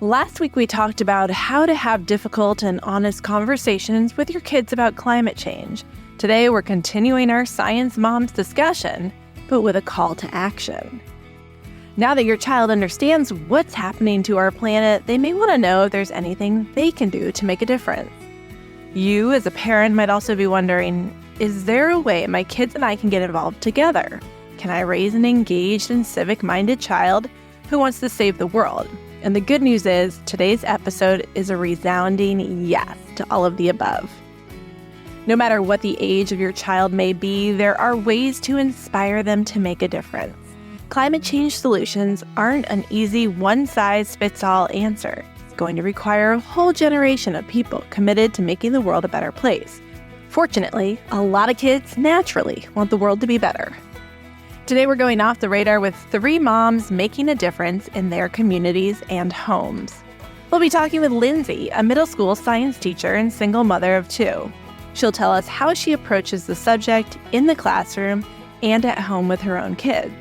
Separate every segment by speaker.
Speaker 1: Last week, we talked about how to have difficult and honest conversations with your kids about climate change. Today, we're continuing our Science Moms discussion, but with a call to action. Now that your child understands what's happening to our planet, they may want to know if there's anything they can do to make a difference. You, as a parent, might also be wondering, is there a way my kids and I can get involved together? Can I raise an engaged and civic-minded child who wants to save the world? And the good news is, today's episode is a resounding yes to all of the above. No matter what the age of your child may be, there are ways to inspire them to make a difference. Climate change solutions aren't an easy one-size-fits-all answer. It's going to require a whole generation of people committed to making the world a better place. Fortunately, a lot of kids naturally want the world to be better. Today we're going off the radar with 3 moms making a difference in their communities and homes. We'll be talking with Lindsay, a middle school science teacher and single mother of 2. She'll tell us how she approaches the subject in the classroom and at home with her own kids.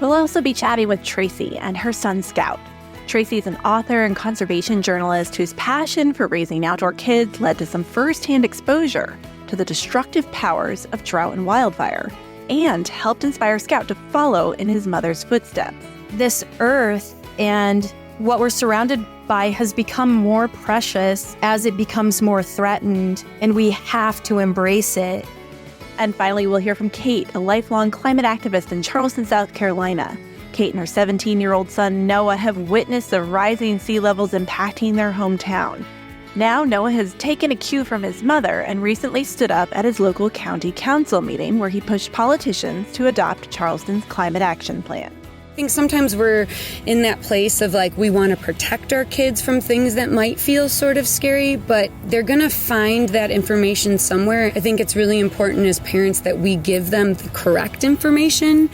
Speaker 1: We'll also be chatting with Tracy and her son Scout. Tracy's an author and conservation journalist whose passion for raising outdoor kids led to some first-hand exposure to the destructive powers of drought and wildfire, and helped inspire Scout to follow in his mother's footsteps.
Speaker 2: This earth and what we're surrounded by has become more precious as it becomes more threatened, and we have to embrace it.
Speaker 1: And finally, we'll hear from Kate, a lifelong climate activist in Charleston, South Carolina. Kate and her 17-year-old son Noah have witnessed the rising sea levels impacting their hometown. Now, Noah has taken a cue from his mother and recently stood up at his local county council meeting where he pushed politicians to adopt Charleston's climate action plan.
Speaker 3: I think sometimes we're in that place of we want to protect our kids from things that might feel sort of scary, but they're going to find that information somewhere. I think it's really important as parents that we give them the correct information.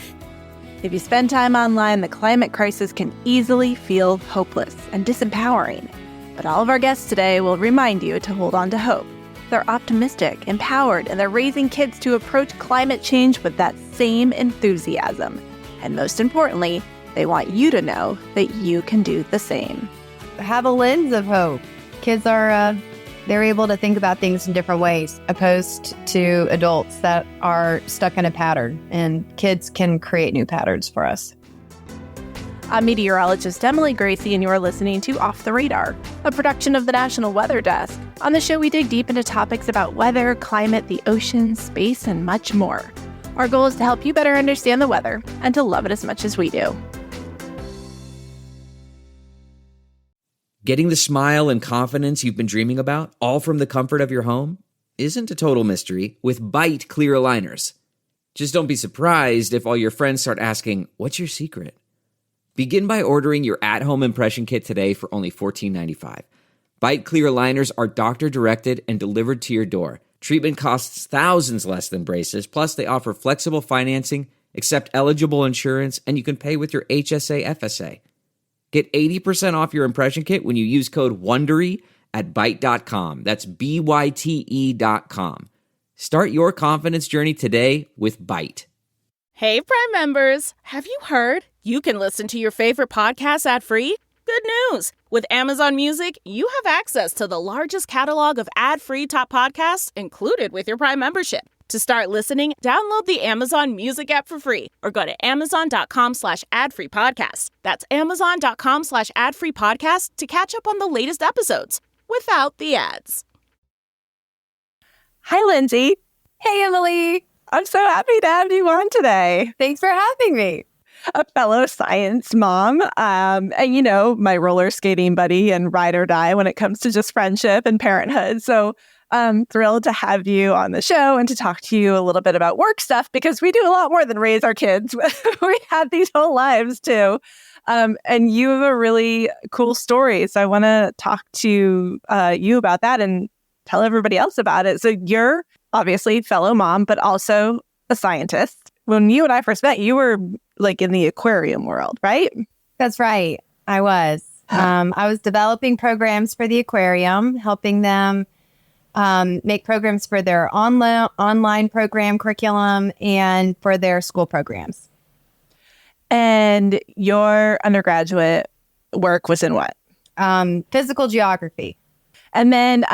Speaker 1: If you spend time online, the climate crisis can easily feel hopeless and disempowering. But all of our guests today will remind you to hold on to hope. They're optimistic, empowered, and they're raising kids to approach climate change with that same enthusiasm. And most importantly, they want you to know that you can do the same.
Speaker 4: Have a lens of hope. Kids are, they're able to think about things in different ways, opposed to adults that are stuck in a pattern. And kids can create new patterns for us.
Speaker 1: I'm meteorologist Emily Gracie, and you're listening to Off the Radar, a production of the National Weather Desk. On the show, we dig deep into topics about weather, climate, the ocean, space, and much more. Our goal is to help you better understand the weather and to love it as much as we do.
Speaker 5: Getting the smile and confidence you've been dreaming about, all from the comfort of your home, isn't a total mystery with Byte clear aligners. Just don't be surprised if all your friends start asking, "What's your secret?" Begin by ordering your at-home impression kit today for only $14.95. Byte clear aligners are doctor-directed and delivered to your door. Treatment costs thousands less than braces, plus they offer flexible financing, accept eligible insurance, and you can pay with your HSA FSA. Get 80% off your impression kit when you use code WONDERY at Byte.com. That's BYTE.com. Start your confidence journey today with Byte.
Speaker 6: Hey, Prime members! Have you heard? You can listen to your favorite podcasts ad-free? Good news! With Amazon Music, you have access to the largest catalog of ad-free top podcasts included with your Prime membership. To start listening, download the Amazon Music app for free or go to amazon.com/ad-free-podcast. That's amazon.com/ad-free-podcast to catch up on the latest episodes without the ads.
Speaker 1: Hi, Lindsay.
Speaker 4: Hey, Emily.
Speaker 1: I'm so happy to have you on today.
Speaker 4: Thanks for having me.
Speaker 1: A fellow science mom, and my roller skating buddy and ride or die when it comes to just friendship and parenthood. So I'm thrilled to have you on the show and to talk to you a little bit about work stuff, because we do a lot more than raise our kids. We have these whole lives too. And you have a really cool story. So I want to talk to you about that and tell everybody else about it. So you're obviously fellow mom, but also a scientist. When you and I first met, you were in the aquarium world, right?
Speaker 4: That's right. I was. I was developing programs for the aquarium, helping them make programs for their online program curriculum and for their school programs.
Speaker 1: And your undergraduate work was in what?
Speaker 4: Physical geography.
Speaker 1: And then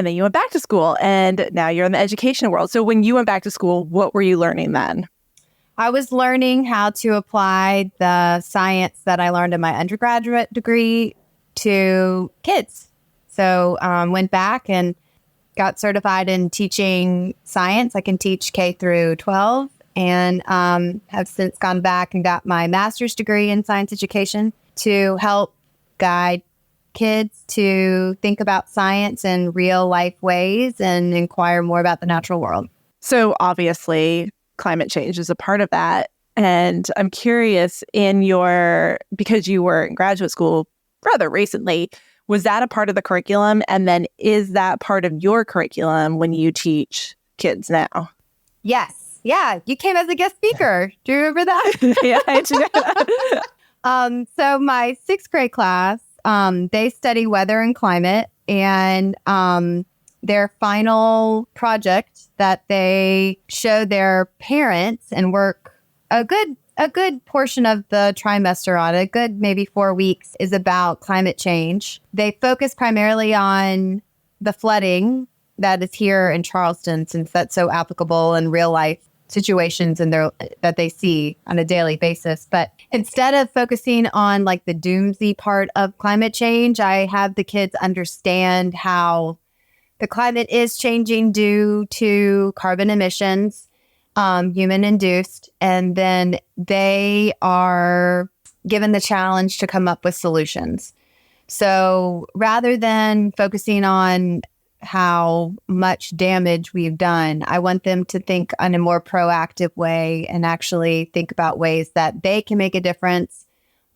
Speaker 1: you went back to school, and now you're in the education world. So when you went back to school, what were you learning then?
Speaker 4: I was learning how to apply the science that I learned in my undergraduate degree to kids. So went back and got certified in teaching science. I can teach K through 12, and have since gone back and got my master's degree in science education to help guide kids to think about science in real life ways and inquire more about the natural world.
Speaker 1: So obviously, climate change is a part of that. And I'm curious, because you were in graduate school rather recently, was that a part of the curriculum? And then is that part of your curriculum when you teach kids now?
Speaker 4: Yes. Yeah. You came as a guest speaker. Do you remember that?
Speaker 1: Yeah, I do.
Speaker 4: So my 6th grade class, they study weather and climate, and their final project that they show their parents and work a good portion of the trimester on, a good maybe 4 weeks, is about climate change. They focus primarily on the flooding that is here in Charleston, since that's so applicable in real life situations that they see on a daily basis. But instead of focusing on like the doomsday part of climate change, I have the kids understand how the climate is changing due to carbon emissions, human induced, and then they are given the challenge to come up with solutions. So rather than focusing on how much damage we've done, I want them to think in a more proactive way and actually think about ways that they can make a difference,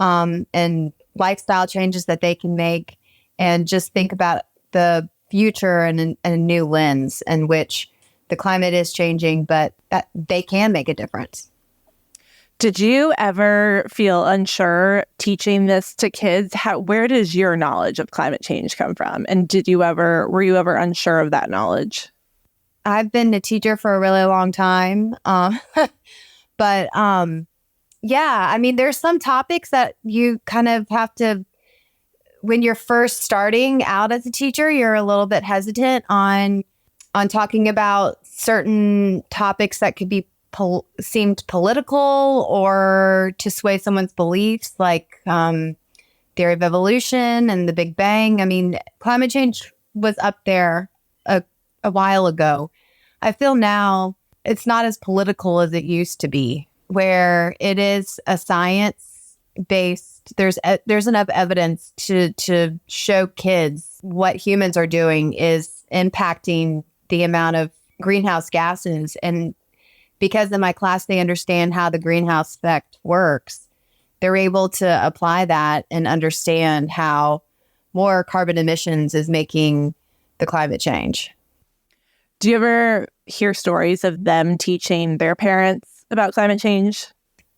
Speaker 4: and lifestyle changes that they can make, and just think about the future in a new lens in which the climate is changing, but that they can make a difference.
Speaker 1: Did you ever feel unsure teaching this to kids? Where does your knowledge of climate change come from? And were you ever unsure of that knowledge?
Speaker 4: I've been a teacher for a really long time. But yeah, I mean, there's some topics that you kind of have to, when you're first starting out as a teacher, you're a little bit hesitant on talking about certain topics that could be seemed political or to sway someone's beliefs, like theory of evolution and the Big Bang. I mean, climate change was up there a while ago. I feel now it's not as political as it used to be, where it is a science-based, there's enough evidence to show kids what humans are doing is impacting the amount of greenhouse gases. And because in my class, they understand how the greenhouse effect works, they're able to apply that and understand how more carbon emissions is making the climate change.
Speaker 1: Do you ever hear stories of them teaching their parents about climate change?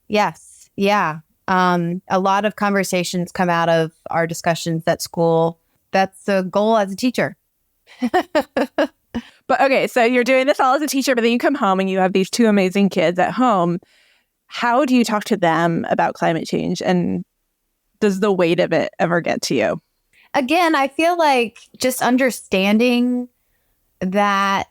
Speaker 4: Yes. Yeah. A lot of conversations come out of our discussions at school. That's the goal as a teacher.
Speaker 1: But okay, so you're doing this all as a teacher, but then you come home and you have these 2 amazing kids at home. How do you talk to them about climate change? And does the weight of it ever get to you?
Speaker 4: Again, I feel like just understanding the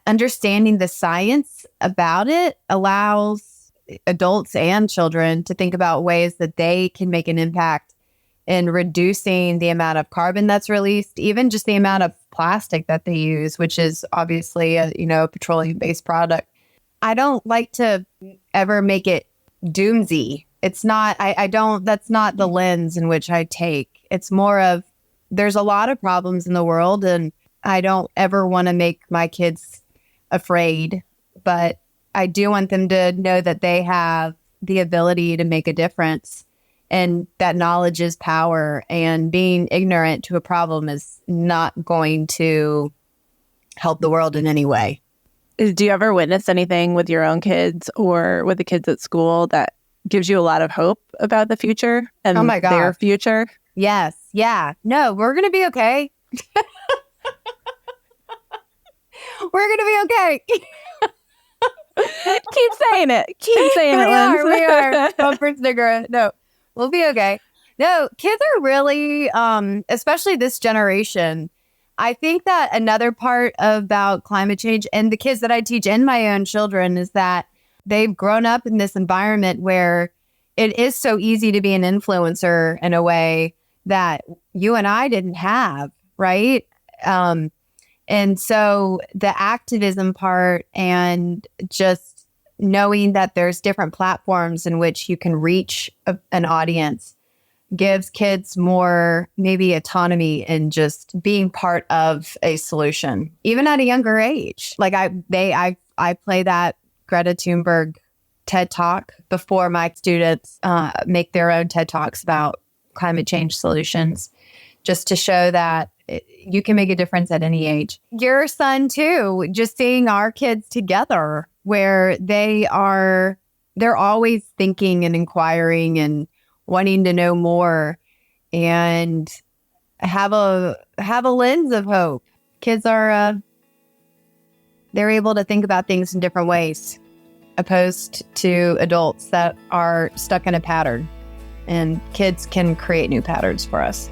Speaker 4: science about it allows adults and children to think about ways that they can make an impact in reducing the amount of carbon that's released, even just the amount of plastic that they use, which is obviously a petroleum-based product. I don't like to ever make it doomsday. It's not, that's not the lens in which I take. It's more of, there's a lot of problems in the world, and I don't ever want to make my kids afraid, but I do want them to know that they have the ability to make a difference, and that knowledge is power, and being ignorant to a problem is not going to help the world in any way.
Speaker 1: Do you ever witness anything with your own kids or with the kids at school that gives you a lot of hope about the future and their future?
Speaker 4: Yes. Yeah. No, we're going to be okay. We're going to be okay.
Speaker 1: Keep saying it. Keep saying it, Linz.
Speaker 4: We are. Bumper sticker. No, we'll be okay. No, kids are really, especially this generation. I think that another part about climate change and the kids that I teach and my own children is that they've grown up in this environment where it is so easy to be an influencer in a way that you and I didn't have, right? And so the activism part and just knowing that there's different platforms in which you can reach an audience gives kids more maybe autonomy in just being part of a solution, even at a younger age. Like I play that Greta Thunberg TED Talk before my students make their own TED Talks about climate change solutions, just to show that you can make a difference at any age. Your son too, just seeing our kids together where they're always thinking and inquiring and wanting to know more and have a lens of hope. Kids are they're able to think about things in different ways, opposed to adults that are stuck in a pattern. And kids can create new patterns for us.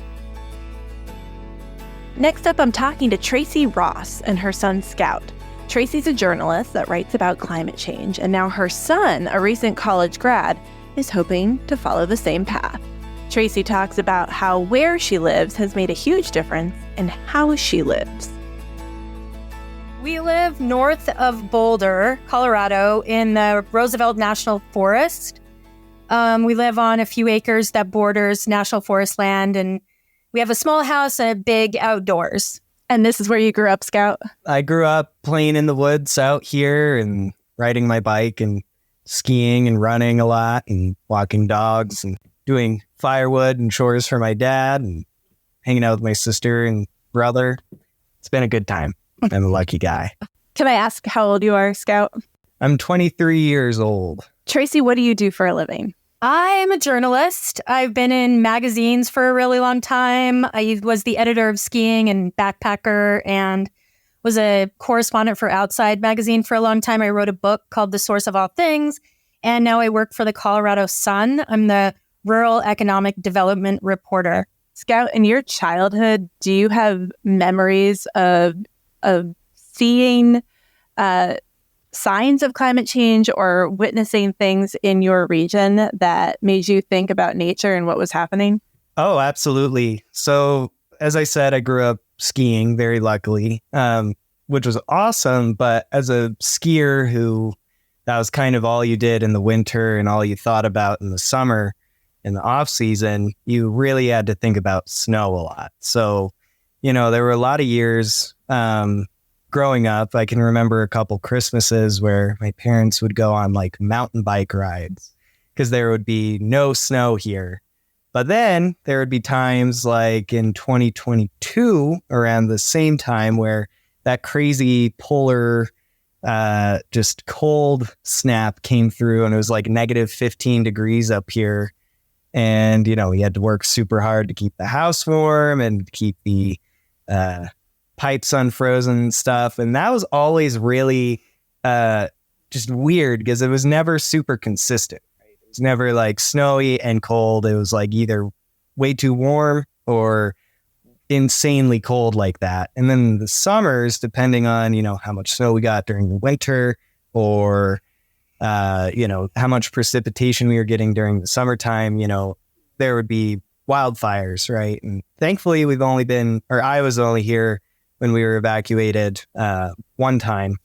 Speaker 1: Next up, I'm talking to Tracy Ross and her son, Scout. Tracy's a journalist that writes about climate change, and now her son, a recent college grad, is hoping to follow the same path. Tracy talks about how where she lives has made a huge difference in how she lives.
Speaker 2: We live north of Boulder, Colorado, in the Roosevelt National Forest. We live on a few acres that borders national forest land, and we have a small house and a big outdoors.
Speaker 1: And this is where you grew up, Scout?
Speaker 7: I grew up playing in the woods out here and riding my bike and skiing and running a lot and walking dogs and doing firewood and chores for my dad and hanging out with my sister and brother. It's been a good time. I'm a lucky guy.
Speaker 1: Can I ask how old you are, Scout?
Speaker 7: I'm 23 years old.
Speaker 1: Tracy, what do you do for a living?
Speaker 2: I'm a journalist. I've been in magazines for a really long time. I was the editor of Skiing and Backpacker and was a correspondent for Outside magazine for a long time. I wrote a book called The Source of All Things, and now I work for the Colorado Sun. I'm the rural economic development reporter.
Speaker 1: Scout, in your childhood, do you have memories of seeing signs of climate change or witnessing things in your region that made you think about nature and what was happening?
Speaker 7: Oh, absolutely. So, as I said, I grew up skiing, very luckily, which was awesome. But as a skier that was kind of all you did in the winter and all you thought about in the summer, in the off season, you really had to think about snow a lot. So, there were a lot of years growing up. I can remember a couple Christmases where my parents would go on like mountain bike rides because there would be no snow here. But then there would be times like in 2022 around the same time where that crazy polar just cold snap came through and it was like negative 15 degrees up here. And, we had to work super hard to keep the house warm and keep the pipes unfrozen and stuff. And that was always really just weird because it was never super consistent. Right? It was never like snowy and cold. It was like either way too warm or insanely cold like that. And then the summers, depending on, how much snow we got during the winter or, how much precipitation we were getting during the summertime, there would be wildfires, right? And thankfully I was only here when we were evacuated one time.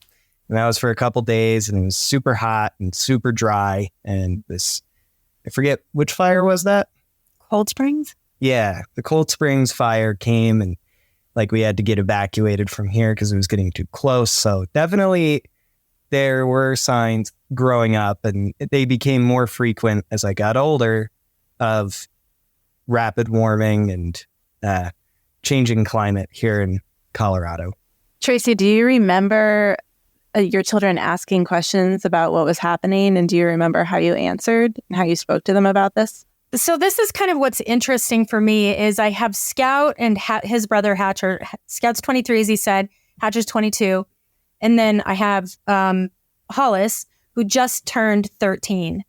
Speaker 7: And that was for a couple days and it was super hot and super dry. And I forget which fire was that?
Speaker 2: Cold Springs?
Speaker 7: Yeah, the Cold Springs fire came and like we had to get evacuated from here because it was getting too close. So definitely there were signs growing up and they became more frequent as I got older of rapid warming and changing climate here in Colorado.
Speaker 1: Tracy, do you remember your children asking questions about what was happening? And do you remember how you answered and how you spoke to them about this?
Speaker 2: So this is kind of what's interesting for me is I have Scout and his brother Hatcher. Scout's 23, as he said. Hatcher's 22. And then I have Hollis, who just turned 13.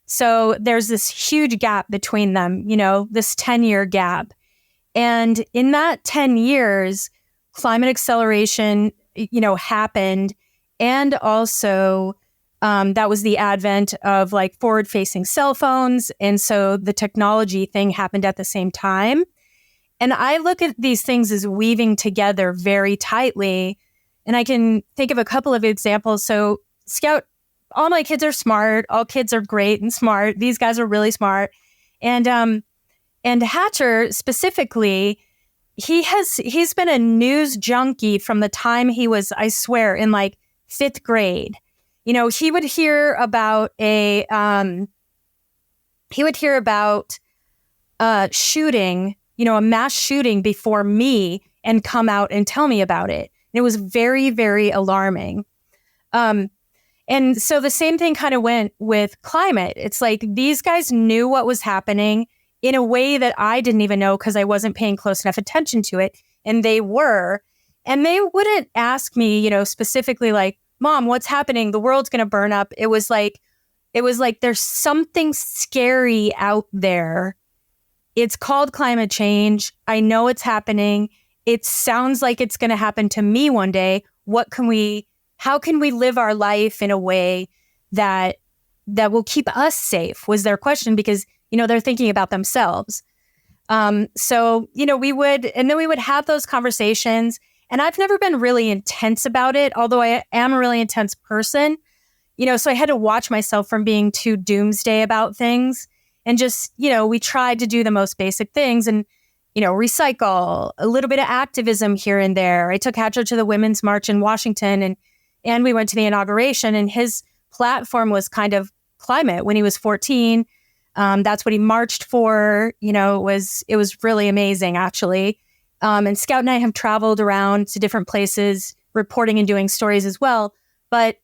Speaker 2: So there's this huge gap between them, this 10-year gap. And in that 10 years, climate acceleration, happened. And also that was the advent of like forward-facing cell phones. And so the technology thing happened at the same time. And I look at these things as weaving together very tightly. And I can think of a couple of examples. So Scout, all my kids are smart. All kids are great and smart. These guys are really smart. And Hatcher specifically, he's been a news junkie from the time he was, I swear, in like 5th grade. He would hear about a shooting, a mass shooting before me and come out and tell me about it. And it was very, very alarming. And so the same thing kind of went with climate. It's like these guys knew what was happening in a way that I didn't even know because I wasn't paying close enough attention to it. And they were. And they wouldn't ask me, specifically like, Mom, what's happening? The world's going to burn up. It was like, there's something scary out there. It's called climate change. I know it's happening. It sounds like it's going to happen to me one day. How can we live our life in a way that will keep us safe was their question, because, they're thinking about themselves. So we would have those conversations, and I've never been really intense about it, although I am a really intense person, so I had to watch myself from being too doomsday about things, and just, we tried to do the most basic things and, recycle, a little bit of activism here and there. I took Hatcher to the Women's March in Washington, and we went to the inauguration, and his platform was kind of climate when he was 14. That's what he marched for. It was really amazing, actually. And Scout and I have traveled around to different places, reporting and doing stories as well. But,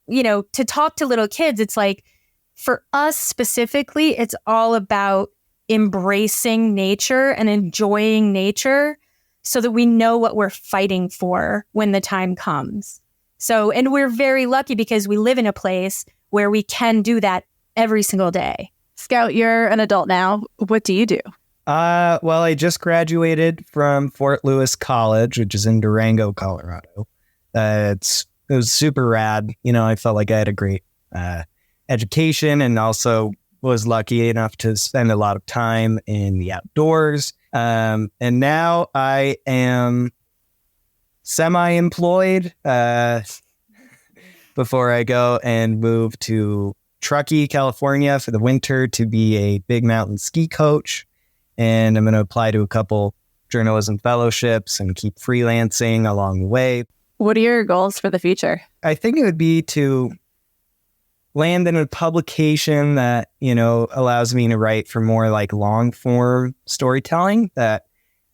Speaker 2: to talk to little kids, it's like, for us specifically, it's all about embracing nature and enjoying nature so that we know what we're fighting for when the time comes. So, and we're very lucky because we live in a place where we can do that every single day.
Speaker 1: Scout, you're an adult now. What do you do?
Speaker 7: Well, I just graduated from Fort Lewis College, which is in Durango, Colorado. It was super rad. I felt like I had a great education, and also was lucky enough to spend a lot of time in the outdoors. And now I am semi-employed before I go and move to Truckee, California for the winter to be a big mountain ski coach. And I'm going to apply to a couple journalism fellowships and keep freelancing along the way.
Speaker 1: What are your goals for the future?
Speaker 7: I think it would be to land in a publication that, allows me to write for more like long form storytelling that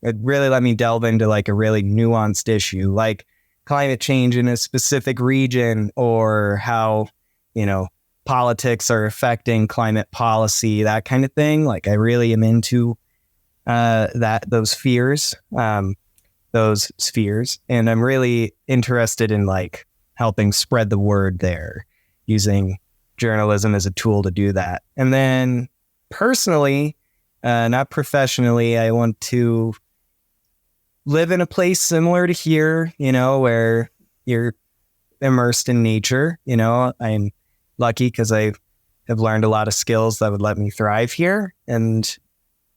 Speaker 7: would really let me delve into like a really nuanced issue, like climate change in a specific region, or how, politics are affecting climate policy, that kind of thing. Like I really am into those spheres, and I'm really interested in like helping spread the word there, using journalism as a tool to do that. And then personally, not professionally, I want to live in a place similar to here, where you're immersed in nature. I'm lucky because I have learned a lot of skills that would let me thrive here. And,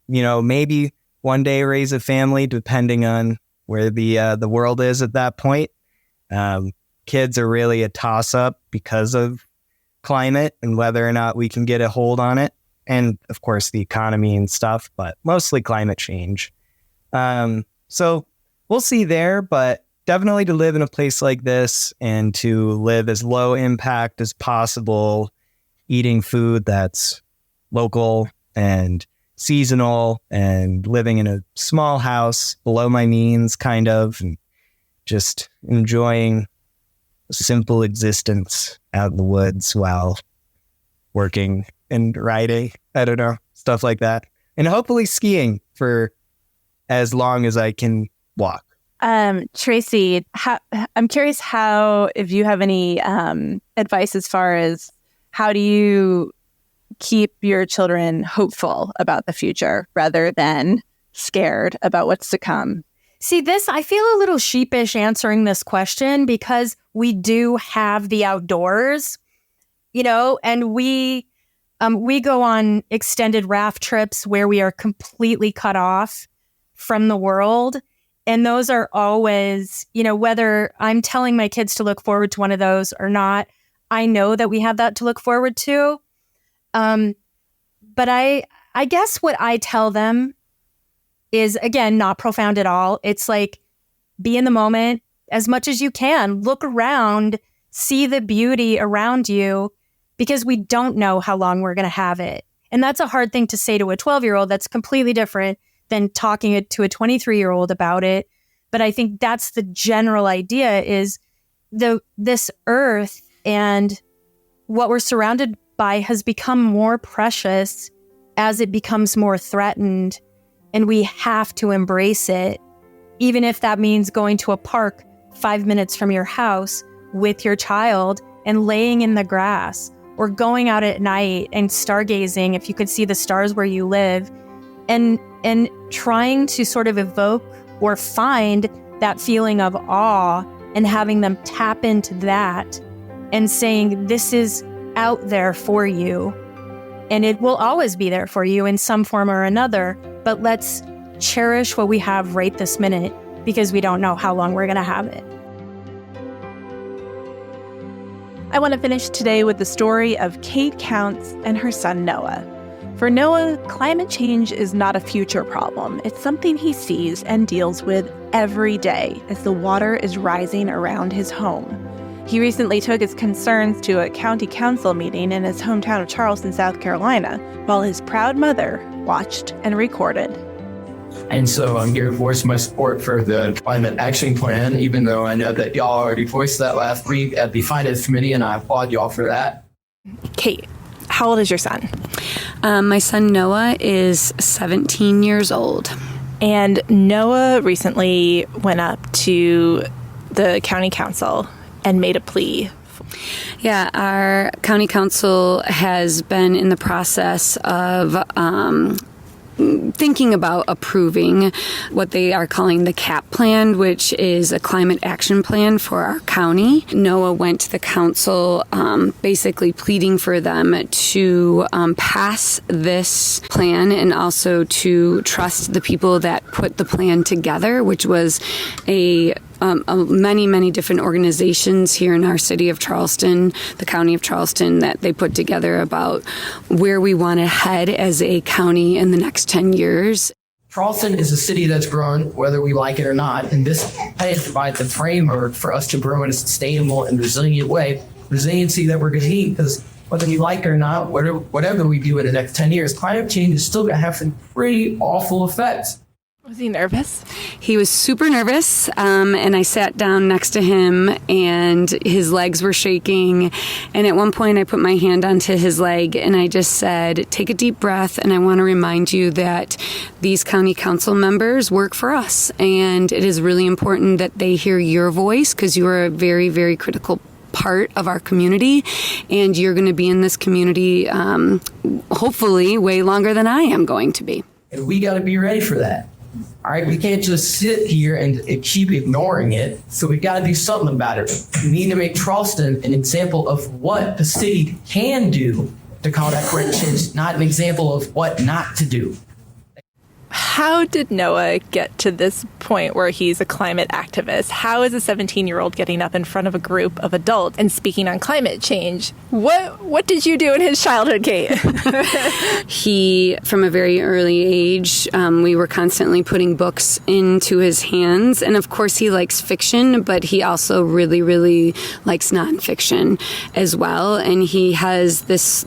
Speaker 7: maybe one day raise a family, depending on where the world is at that point. Kids are really a toss-up because of climate and whether or not we can get a hold on it. And of course the economy and stuff, but mostly climate change. So we'll see there, but definitely to live in a place like this and to live as low impact as possible, eating food that's local and seasonal, and living in a small house below my means, kind of, and just enjoying a simple existence out in the woods while working and riding. I don't know, stuff like that. And hopefully skiing for as long as I can walk.
Speaker 1: Tracy, I'm curious if you have any advice as far as how do you keep your children hopeful about the future rather than scared about what's to come?
Speaker 2: See, I feel a little sheepish answering this question because we do have the outdoors, and we go on extended raft trips where we are completely cut off from the world. And those are always, whether I'm telling my kids to look forward to one of those or not, I know that we have that to look forward to. But I guess what I tell them is, again, not profound at all. It's like, be in the moment as much as you can. Look around, see the beauty around you, because we don't know how long we're going to have it. And that's a hard thing to say to a 12-year-old. That's completely different than talking to a 23-year-old about it. But I think that's the general idea is this earth and what we're surrounded by has become more precious as it becomes more threatened. And we have to embrace it, even if that means going to a park 5 minutes from your house with your child and laying in the grass, or going out at night and stargazing if you could see the stars where you live, and trying to sort of evoke or find that feeling of awe and having them tap into that and saying, this is out there for you and it will always be there for you in some form or another, but let's cherish what we have right this minute because we don't know how long we're going to have it.
Speaker 1: I want to finish today with the story of Kate Counts and her son Noah. For Noah, climate change is not a future problem. It's something he sees and deals with every day as the water is rising around his home. He recently took his concerns to a county council meeting in his hometown of Charleston, South Carolina, while his proud mother watched and recorded.
Speaker 8: And so I'm here to voice my support for the Climate Action Plan, even though I know that y'all already voiced that last week at the Finance Committee, and I applaud y'all for that.
Speaker 1: Kate, how old is your son?
Speaker 3: My son Noah is 17 years old.
Speaker 1: And Noah recently went up to the county council and made a plea.
Speaker 3: Yeah, our county council has been in the process of thinking about approving what they are calling the CAP plan, which is a climate action plan for our county. Noah went to the council basically pleading for them to pass this plan and also to trust the people that put the plan together, which was many different organizations here in our city of Charleston, the county of Charleston, that they put together about where we want to head as a county in the next 10 years.
Speaker 8: Charleston is a city that's grown, whether we like it or not, and this plan provides the framework for us to grow in a sustainable and resilient way. Resiliency that we're going to need, because whether you like it or not, whatever we do in the next 10 years, climate change is still going to have some pretty awful effects.
Speaker 1: Was he nervous?
Speaker 3: He was super nervous, and I sat down next to him, and his legs were shaking. And at one point, I put my hand onto his leg, and I just said, take a deep breath, and I want to remind you that these county council members work for us, and it is really important that they hear your voice, because you are a very, very critical part of our community, and you're going to be in this community, hopefully, way longer than I am going to be.
Speaker 8: And we got to be ready for that. All right, we can't just sit here and keep ignoring it. So we got to do something about it. We need to make Charleston an example of what the city can do to combat climate change, not an example of what not to do.
Speaker 1: How did Noah get to this point where he's a climate activist? How is a 17-year-old getting up in front of a group of adults and speaking on climate change? What did you do in his childhood, Kate?
Speaker 3: He, from a very early age, we were constantly putting books into his hands. And of course, he likes fiction, but he also really, really likes nonfiction as well. And he has this,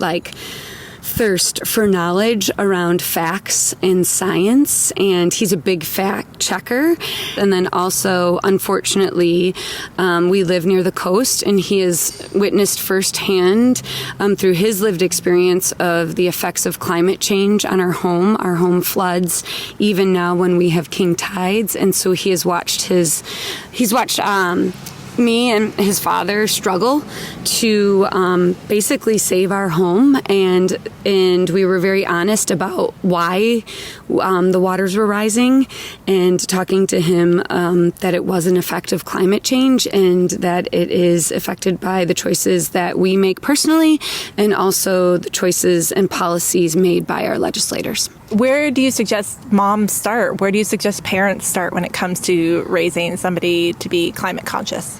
Speaker 3: thirst for knowledge around facts and science, and he's a big fact checker. And then also, unfortunately, we live near the coast, and he has witnessed firsthand through his lived experience of the effects of climate change on our home floods, even now when we have king tides. And so he has watched me and his father struggle to basically save our home, and we were very honest about why the waters were rising, and talking to him that it was an effect of climate change and that it is affected by the choices that we make personally and also the choices and policies made by our legislators.
Speaker 1: Where do you suggest moms start? Where do you suggest parents start when it comes to raising somebody to be climate conscious?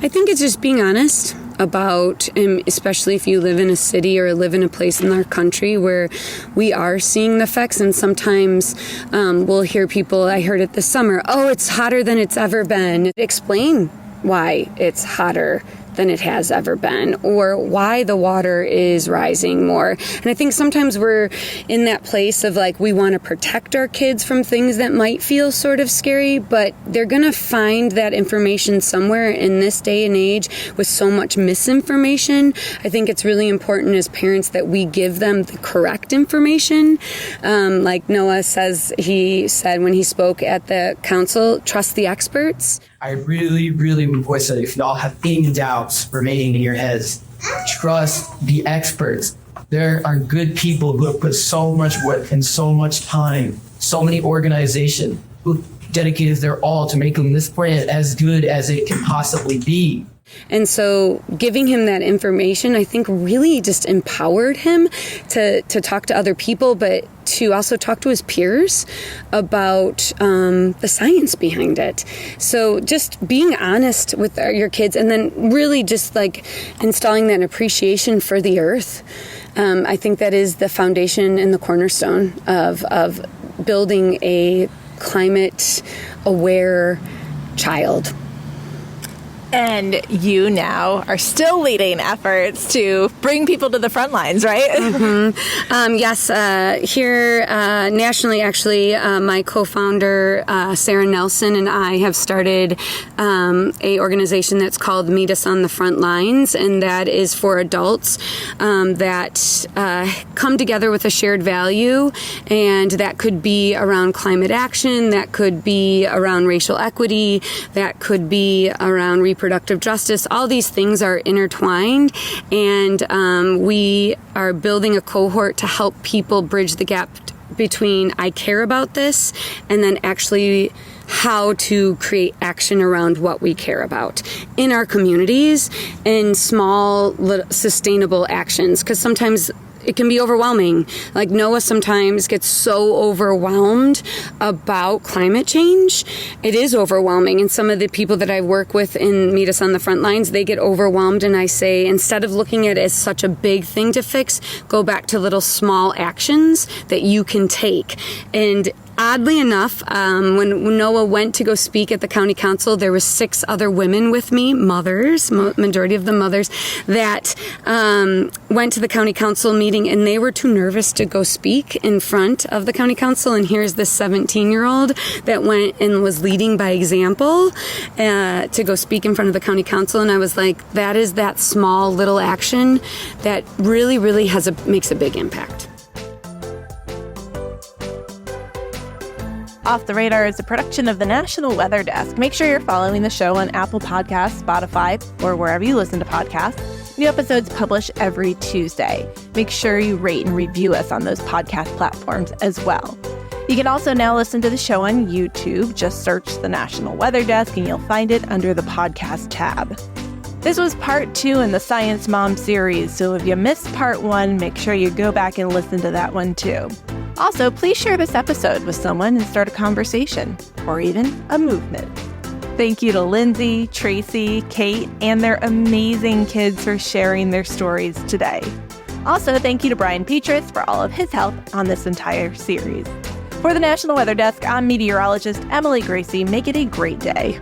Speaker 3: I think it's just being honest about, especially if you live in a city or live in a place in our country where we are seeing the effects. And sometimes we'll hear people, I heard it this summer, oh, it's hotter than it's ever been. Explain why it's hotter than it has ever been, or why the water is rising more. And I think sometimes we're in that place of like, we want to protect our kids from things that might feel sort of scary, but they're going to find that information somewhere in this day and age with so much misinformation. I think it's really important as parents that we give them the correct information. Like Noah he said when he spoke at the council, trust the experts.
Speaker 8: I really, really would voice that if y'all have any doubts remaining in your heads, trust the experts. There are good people who have put so much work and so much time, so many organizations who dedicated their all to making this plant as good as it can possibly be.
Speaker 3: And so giving him that information, I think, really just empowered him to talk to other people, but to also talk to his peers about the science behind it. So just being honest with your kids, and then really just like installing that appreciation for the earth. I think that is the foundation and the cornerstone of building a climate aware child.
Speaker 1: And you now are still leading efforts to bring people to the front lines, right?
Speaker 3: Mm-hmm. Yes, here nationally, actually, my co-founder, Sarah Nelson, and I have started a organization that's called Meet Us on the Front Lines, and that is for adults that come together with a shared value, and that could be around climate action, that could be around racial equity, that could be around reproductive justice. All these things are intertwined, and we are building a cohort to help people bridge the gap between I care about this and then actually how to create action around what we care about in our communities in small, sustainable actions. Because sometimes it can be overwhelming. Like Noah sometimes gets so overwhelmed about climate change. It is overwhelming. And some of the people that I work with in Meet Us on the Front Lines, they get overwhelmed. And I say, instead of looking at it as such a big thing to fix, go back to little small actions that you can take. And oddly enough, when Noah went to go speak at the county council, there were 6 other women with me, mothers, majority of the mothers, that went to the county council meeting, and they were too nervous to go speak in front of the county council. And here's this 17-year-old that went and was leading by example to go speak in front of the county council. And I was like, that is that small little action that really, really makes a big impact.
Speaker 1: Off the Radar is a production of the National Weather Desk. Make sure you're following the show on Apple Podcasts, Spotify, or wherever you listen to podcasts. New episodes publish every Tuesday. Make sure you rate and review us on those podcast platforms as well. You can also now listen to the show on YouTube. Just search the National Weather Desk and you'll find it under the podcast tab. This was part 2 in the Science Mom series, so if you missed part 1, make sure you go back and listen to that one too. Also, please share this episode with someone and start a conversation, or even a movement. Thank you to Lindsay, Tracy, Kate, and their amazing kids for sharing their stories today. Also, thank you to Brian Petrus for all of his help on this entire series. For the National Weather Desk, I'm meteorologist Emily Gracie. Make it a great day.